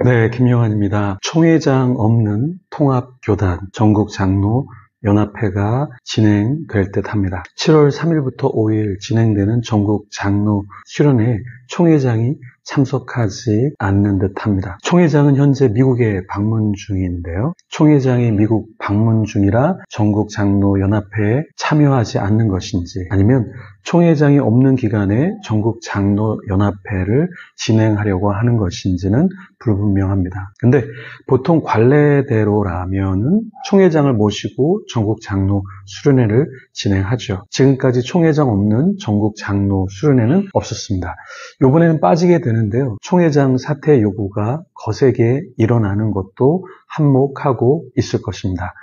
네, 김용환입니다. 총회장 없는 통합교단 전국장로연합회가 진행될 듯 합니다. 7월 3일부터 5일 진행되는 전국장로 수련회에 총회장이 참석하지 않는 듯 합니다. 총회장은 현재 미국에 방문 중인데요. 총회장이 미국 방문 중이라 전국장로연합회에 참여하지 않는 것인지, 아니면 총회장이 없는 기간에 전국장로연합회를 진행하려고 하는 것인지는 불분명합니다. 근데 보통 관례대로라면은 총회장을 모시고 전국장로 수련회를 진행하죠. 지금까지 총회장 없는 전국장로 수련회는 없었습니다. 이번에는 빠지게 되는데요. 총회장 사퇴 요구가 거세게 일어나는 것도 한몫하고 있을 것입니다.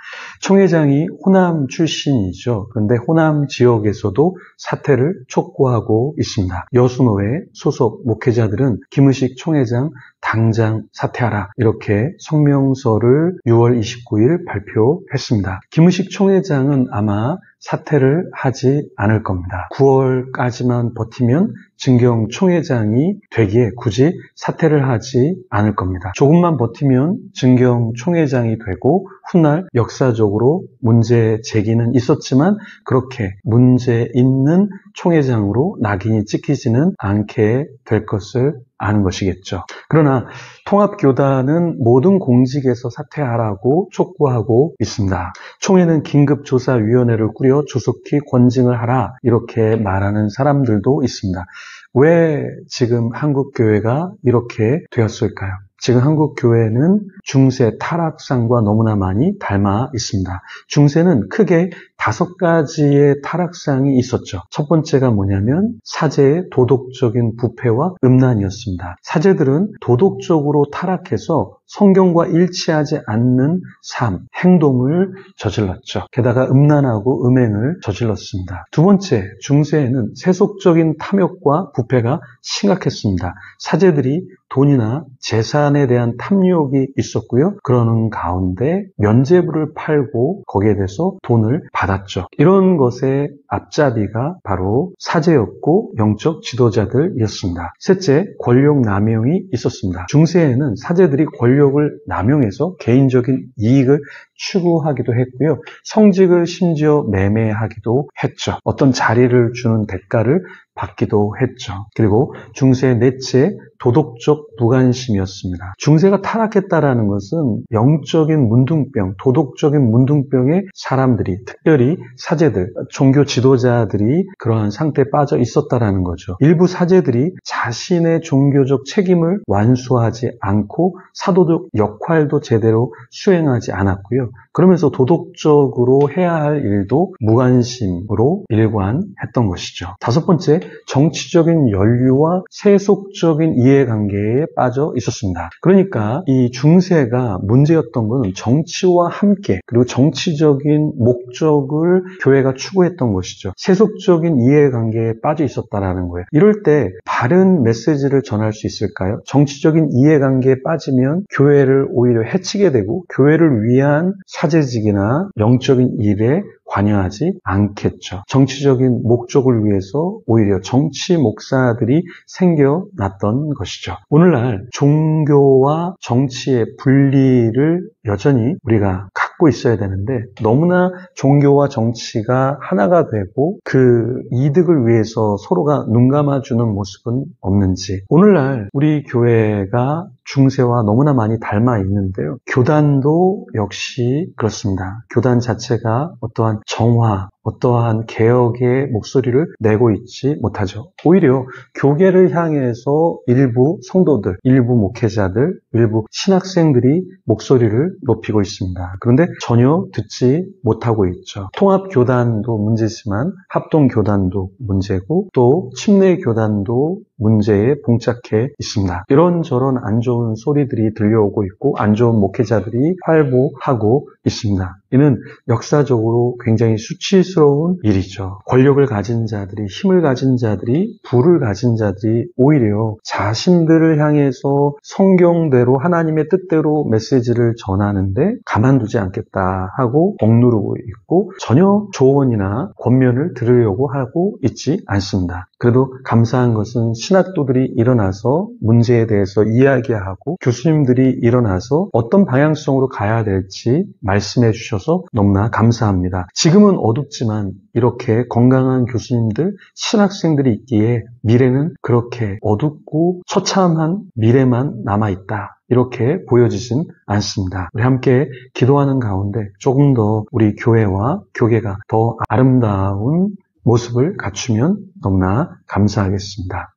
총회장이 호남 출신이죠. 그런데 호남 지역에서도 사퇴를 촉구하고 있습니다. 여수노회 소속 목회자들은 김의식 총회장 당장 사퇴하라, 이렇게 성명서를 6월 29일 발표했습니다. 김의식 총회장은 아마 사퇴를 하지 않을 겁니다. 9월까지만 버티면 진경 총회장이 되기에 굳이 사퇴를 하지 않을 겁니다. 조금만 버티면 진경 총회장이 되고 훗날 역사적으로 문제 제기는 있었지만 그렇게 문제 있는 총회장으로 낙인이 찍히지는 않게 될 것을 아는 것이겠죠. 그러나 통합교단은 모든 공직에서 사퇴하라고 촉구하고 있습니다. 총회는 긴급조사위원회를 꾸려 조속히 권징을 하라, 이렇게 말하는 사람들도 있습니다. 왜 지금 한국교회가 이렇게 되었을까요? 지금 한국교회는 중세 타락상과 너무나 많이 닮아 있습니다. 중세는 크게 5가지의 타락상이 있었죠. 첫 번째가 뭐냐면 사제의 도덕적인 부패와 음란이었습니다. 사제들은 도덕적으로 타락해서 성경과 일치하지 않는 삶, 행동을 저질렀죠. 게다가 음란하고 음행을 저질렀습니다. 두 번째, 중세에는 세속적인 탐욕과 부패가 심각했습니다. 사제들이 돈이나 재산에 대한 탐욕이 있었고요. 그러는 가운데 면죄부를 팔고 거기에 대해서 돈을 받았죠. 이런 것의 앞잡이가 바로 사제였고 영적 지도자들이었습니다. 셋째, 권력 남용이 있었습니다. 중세에는 사제들이 권력을 남용해서 개인적인 이익을 추구하기도 했고요. 성직을 심지어 매매하기도 했죠. 어떤 자리를 주는 대가를 받기도 했죠. 그리고 중세의 넷째, 도덕적 무관심이었습니다. 중세가 타락했다라는 것은 영적인 문둥병, 도덕적인 문둥병의 사람들이, 특별히 사제들, 종교 지도자들이 그러한 상태에 빠져 있었다라는 거죠. 일부 사제들이 자신의 종교적 책임을 완수하지 않고 사도적 역할도 제대로 수행하지 않았고요. 그러면서 도덕적으로 해야 할 일도 무관심으로 일관했던 것이죠. 다섯 번째, 정치적인 연류와 세속적인 이해관계에 빠져 있었습니다. 그러니까 이 중세가 문제였던 것은 정치와 함께, 그리고 정치적인 목적을 교회가 추구했던 것이죠. 세속적인 이해관계에 빠져 있었다라는 거예요. 이럴 때 바른 메시지를 전할 수 있을까요? 정치적인 이해관계에 빠지면 교회를 오히려 해치게 되고 교회를 위한 사제직이나 영적인 일에 관여하지 않겠죠. 정치적인 목적을 위해서 오히려 정치 목사들이 생겨났던 것이죠. 오늘날 종교와 정치의 분리를 여전히 우리가 갖고 있어야 되는데, 너무나 종교와 정치가 하나가 되고 그 이득을 위해서 서로가 눈 감아주는 모습은 없는지, 오늘날 우리 교회가 중세와 너무나 많이 닮아 있는데요. 교단도 역시 그렇습니다. 교단 자체가 어떠한 정화, 어떠한 개혁의 목소리를 내고 있지 못하죠. 오히려 교계를 향해서 일부 성도들, 일부 목회자들, 일부 신학생들이 목소리를 높이고 있습니다. 그런데 전혀 듣지 못하고 있죠. 통합교단도 문제지만 합동교단도 문제고 또 침례교단도 문제에 봉착해 있습니다. 이런저런 안 좋은 소리들이 들려오고 있고 안 좋은 목회자들이 활보하고 있습니다. 이는 역사적으로 굉장히 수치스러운 일이죠. 권력을 가진 자들이, 힘을 가진 자들이, 부를 가진 자들이 오히려 자신들을 향해서 성경대로 하나님의 뜻대로 메시지를 전하는데 가만두지 않겠다 하고 억누르고 있고 전혀 조언이나 권면을 들으려고 하고 있지 않습니다. 그래도 감사한 것은 신학도들이 일어나서 문제에 대해서 이야기하고 교수님들이 일어나서 어떤 방향성으로 가야 될지 말씀해 주셔서 너무나 감사합니다. 지금은 어둡지만 이렇게 건강한 교수님들, 신학생들이 있기에 미래는 그렇게 어둡고 처참한 미래만 남아있다. 이렇게 보여지진 않습니다. 우리 함께 기도하는 가운데 조금 더 우리 교회와 교계가 더 아름다운 모습을 갖추면 너무나 감사하겠습니다.